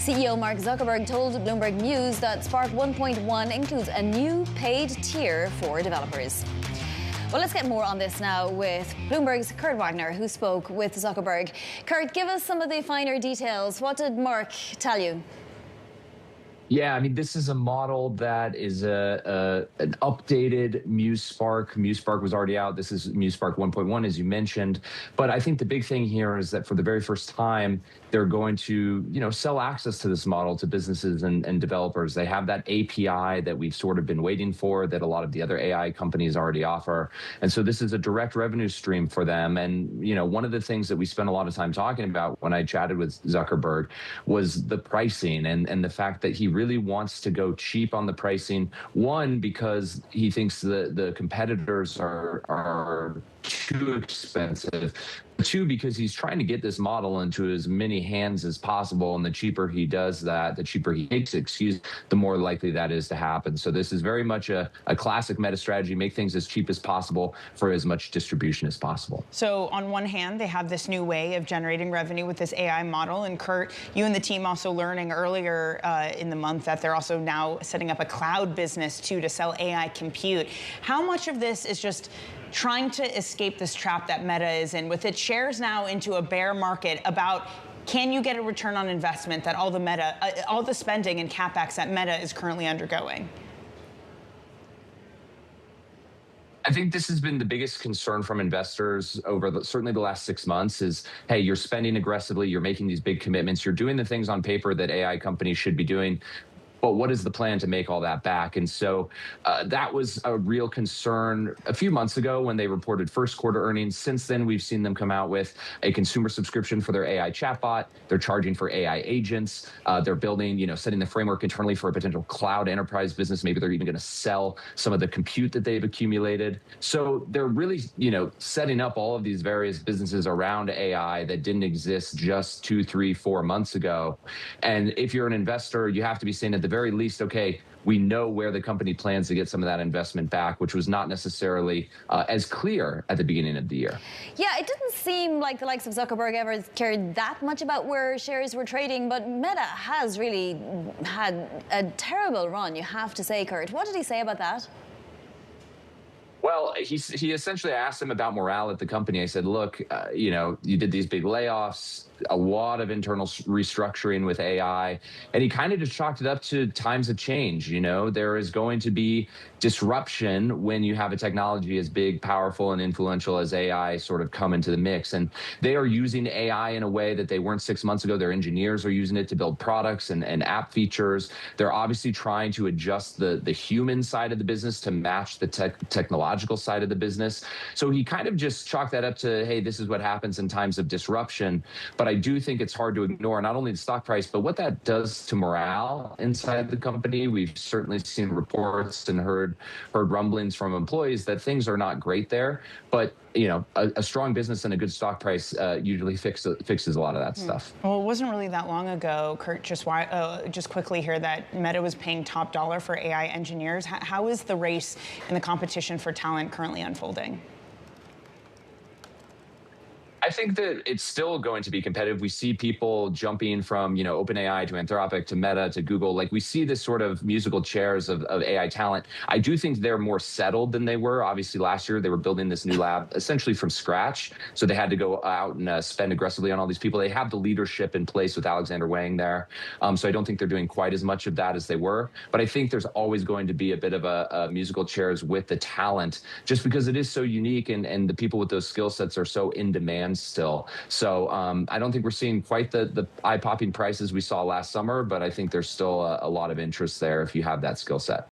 CEO Mark Zuckerberg told Bloomberg News that Spark 1.1 includes a new paid tier for developers. Well, let's get more on this now with Bloomberg's Kurt Wagner, who spoke with Zuckerberg. Kurt, give us some of the finer details. What did Mark tell you? Yeah, I mean, this is a model that is an updated MuseSpark. MuseSpark was already out. This is MuseSpark 1.1, as you mentioned. But I think the big thing here is that for the very first time, they're going to, sell access to this model to businesses and developers. They have that API that we've sort of been waiting for, that a lot of the other AI companies already offer. And so this is a direct revenue stream for them. And, one of the things that we spent a lot of time talking about when I chatted with Zuckerberg was the pricing and the fact that he really wants to go cheap on the pricing. One, because he thinks the competitors are too expensive. Two, because he's trying to get this model into as many hands as possible. And the cheaper he does that, the cheaper he makes it, the more likely that is to happen. So this is very much a classic meta strategy, make things as cheap as possible for as much distribution as possible. So on one hand, they have this new way of generating revenue with this AI model. And Kurt, you and the team also learning earlier in the month that they're also now setting up a cloud business too to sell AI compute. How much of this is just trying to escape this trap that Meta is in, with its shares now into a bear market, about can you get a return on investment that all the spending and capex that Meta is currently undergoing? I think this has been the biggest concern from investors over certainly the last 6 months is, hey, you're spending aggressively, you're making these big commitments, you're doing the things on paper that AI companies should be doing. But what is the plan to make all that back? And so that was a real concern a few months ago when they reported first quarter earnings. Since then, we've seen them come out with a consumer subscription for their AI chatbot. They're charging for AI agents. They're building, setting the framework internally for a potential cloud enterprise business. Maybe they're even going to sell some of the compute that they've accumulated. So they're really, setting up all of these various businesses around AI that didn't exist just 2, 3, 4 months ago. And if you're an investor, you have to be saying at the very least, okay, we know where the company plans to get some of that investment back, which was not necessarily as clear at the beginning of the year. Yeah, it didn't seem like the likes of Zuckerberg ever cared that much about where shares were trading, but Meta has really had a terrible run, you have to say, Kurt. What did he say about that? Well, he essentially asked him about morale at the company. I said, look, you did these big layoffs, a lot of internal restructuring with AI, and he kind of just chalked it up to times of change. There is going to be disruption when you have a technology as big, powerful, and influential as AI sort of come into the mix. And they are using AI in a way that they weren't 6 months ago. Their engineers are using it to build products and app features. They're obviously trying to adjust the human side of the business to match the technological side of the business. So he kind of just chalked that up to, hey, this is what happens in times of disruption. But I do think it's hard to ignore not only the stock price, but what that does to morale inside the company. We've certainly seen reports and heard rumblings from employees that things are not great there. But a strong business and a good stock price usually fixes a lot of that stuff. Well, it wasn't really that long ago, Kurt, just quickly here, that Meta was paying top dollar for AI engineers. How is the race and the competition for talent currently unfolding? I think that it's still going to be competitive. We see people jumping from, OpenAI to Anthropic to Meta to Google. Like, we see this sort of musical chairs of AI talent. I do think they're more settled than they were. Obviously, last year, they were building this new lab essentially from scratch. So they had to go out and spend aggressively on all these people. They have the leadership in place with Alexander Wang there. So I don't think they're doing quite as much of that as they were. But I think there's always going to be a bit of a musical chairs with the talent, just because it is so unique and the people with those skill sets are so in demand still. So I don't think we're seeing quite the eye-popping prices we saw last summer, but I think there's still a lot of interest there if you have that skill set.